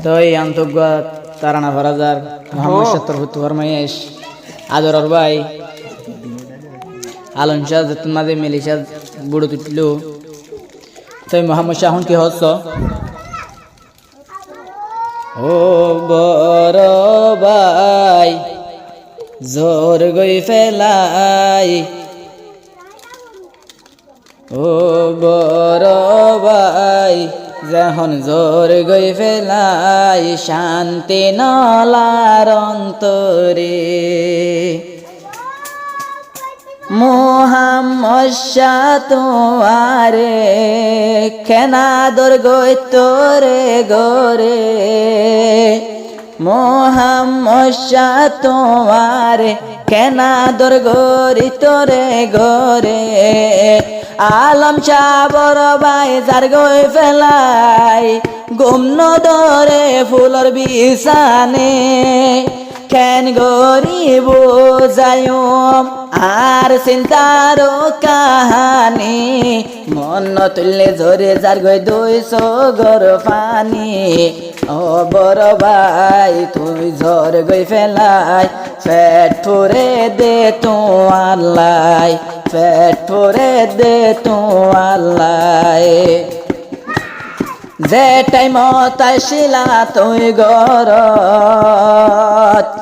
তো এই আন্তর্গা তারানা ফরাজার মোহাম্মদ সত্তর ফরমাইশ আদর ভাই আলম শাহ যতন মাঝে মিলিশা বুড়ো তুটল তো মোহাম্মদ শাহ কি হচ্ছ ও বড় ভাই জোর গই ফেলাই ও বড় ভাই যখন জোর গই ফেলাই শান্তি নলার অন্তরে মোহাম্মদ শাহ তোমারে খেনা দর গই তোরে গোরে মোহাম্মদ শাহ তোমারে খেনা দর গরি তোরে গোরে আলম শাহ বড় ভাই যার গই ফেলাই গুমন দরে ফুলর বিছানে কেন গরিব যায়ম আর চিন্তার কাহানি মন তুললে ঝরে যার গই দুই সগর পানি ও বড় ভাই তুই ঝর গই ফেলাই পেট ফুরে দে তোমার লাই পেট ফুরে দে তোমার লাই যে টাইমত আইছিলা তুই ঘরত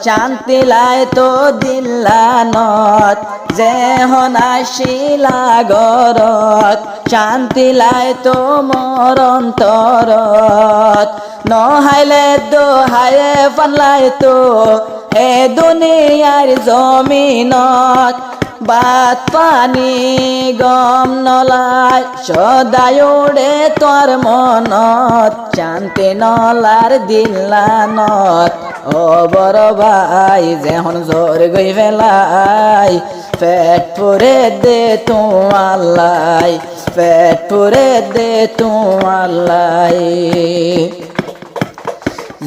শান্তি লাই তো দিলা নত যে হন আইছিলা ঘরত শান্তি লাই তো মোর অন্তরত নহাইলে দোহায়ে ফানলাই তো এ দুনিয়ার জমিনত বাত পানি গম নলাই সদায় উড়ে তোর মনত শান্তি নলার দিলানত ও বড় ভাই যেহন জোর গই ফেলাই পেট পুরে দে তোমার লাই পেট পুরে দে তোমার লাই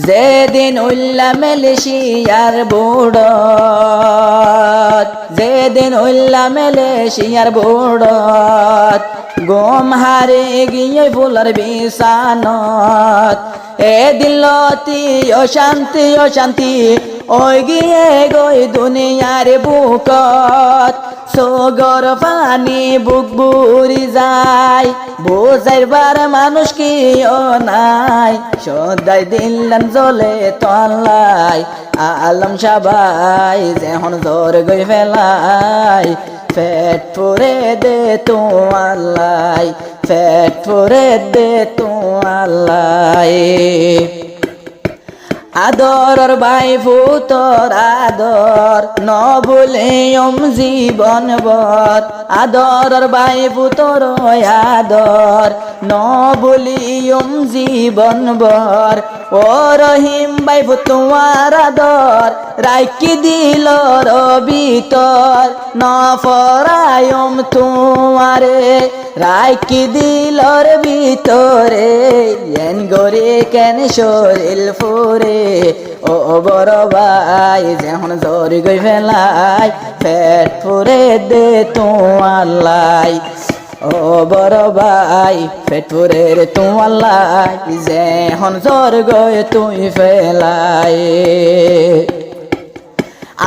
যেদিন উল্লা মেলেশিয়ার বুড়ত যেদিন উল্লা মেলেশিয়ার বুড়ত গম হারে গিয়ে ফুলর বিছানত এ দিলতি অশান্তি অশান্তি ওই গিয়ে গই দুনিয়ার বুকত সগর পানি বুক বুড়ি যায় বোঝাইবার মানুষ কি ও নাই সদাই দিলাম জলে তলাই আলম শাহ ভাই যেহন জোর গই ফেলাই পেট পুরে দে তোমার লাই পেট পুরে দে তোমার লাই আদর ভাই ফুতর আদর ন ভুলিয়ম জীবন বর আদর ভাই ফুতর আদর ন ভুলিয়ম জীবন বর ও রহিম ভাই তোমার আদর রাইকি দিল ভিতর ন ফরায়ম তোমারে রাইকি দিলর ভিতরে এন গরে কেন শরীর ফুরে ও বড় ভাই যেহন জোর গই ফেলাই পেট ফুরে দে তোমার লাই ও বড় ভাই পেট ফুরে রে তোমার লাই যেহন জোর গই তুই ফেলাই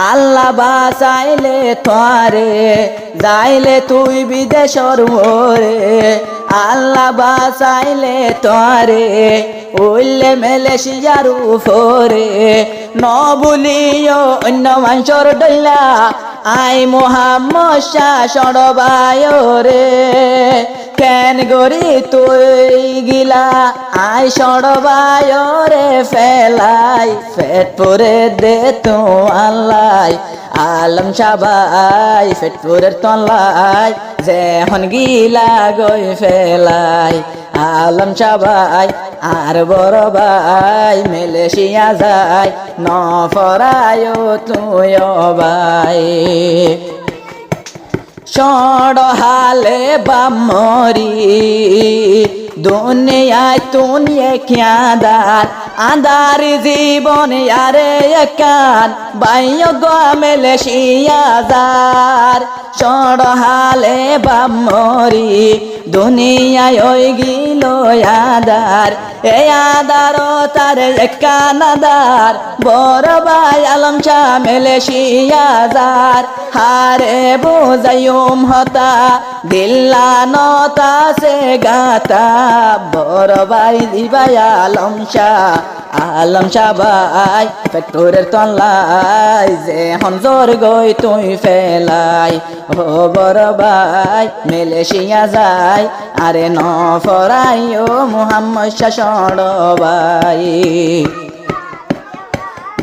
আল্লাহ বাঁচাইলে তোরে যাইলে তুই বিদেশর মোরে আল্লাহ বাঁচাইলে তোরে উল্লে মেলেশিয়ার উপরে ন বলিও অন্য মানুষর ডইলা আই মোহাম্মদ শাহ সড়বায় রে কেন গরি তুই গিলা আই সড়বায় রে ফেলাই পেট পুরে দে তো আল্লাহ আলম শাহ ভাই পেট পুরের তলাই যেহন গিলা গই ফেলাই আলম শাহ ভাই আর বড় ভাই মেলেশিয়া যায় ন ফরায় তুই ভাই সড় হালে বামরি দুনিয়ায় তুনিয়ে খেয়াদার আন্দার জীবন আরে একান বাইয় গমেলে শিয়াদার সড় হালে বামরি দুনিয়ায় ওই গিল আদার এই আদারো তার একানাদার বড় ভাই আলম শাহ মালয়েশিয়া যার হারে বুঝাইম হতা দিল্লা নতা সে গাতা বড় ভাই দিবাই আলম শাহ ভাই ফ্যাক্টরের তল্লাই যে হনজর গই তুই ফেলাই ও বড় ভাই মালয়েশিয়া যায় আরে ন ফরাইও মুহাম্মদ শাসন ভাই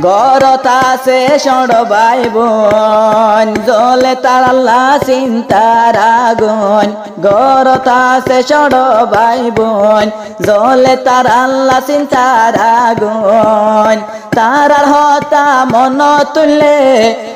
গরতা সে সড় ভাই বোন জলে তার আল্লাহ চিন্তার আগুন গরতা সে সড় ভাই বোন জলে তার আল্লাহ চিন্তার আগুন তারার হতা মন তুললে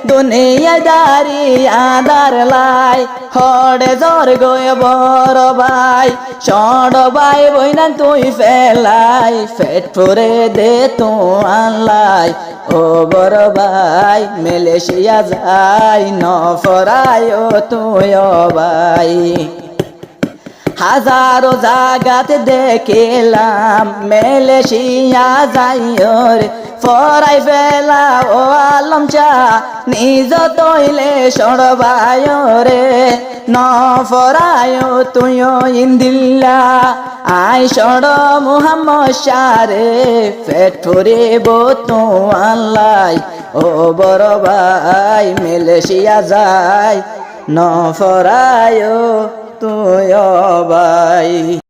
দুনিয়ায় দাঁড়ি আদার লাই হড়ে জ্বর গয়ে বড় ভাই সড় ভাই বইনা তুই ফেলাই ফেট ফুরে দে তু আল্লাই ও বড় ভাই মালয়েশিয়া যাই ন ফরায় তুই ভাই হাজারো জাগাত দেখিলাম মালয়েশিয়া যাইর ফরাই ফেলা ও আলম শাহ নিজ তৈলে সড়বায় রে ন ফরায় তুইও ইন্দিল্লা আই সড় মুহাম্মদ শাহ রে পেট ফুরিব তু আল্লাই ও বড় ভাই মালয়েশিয়া যাই ন ফরায় তুই ভাই।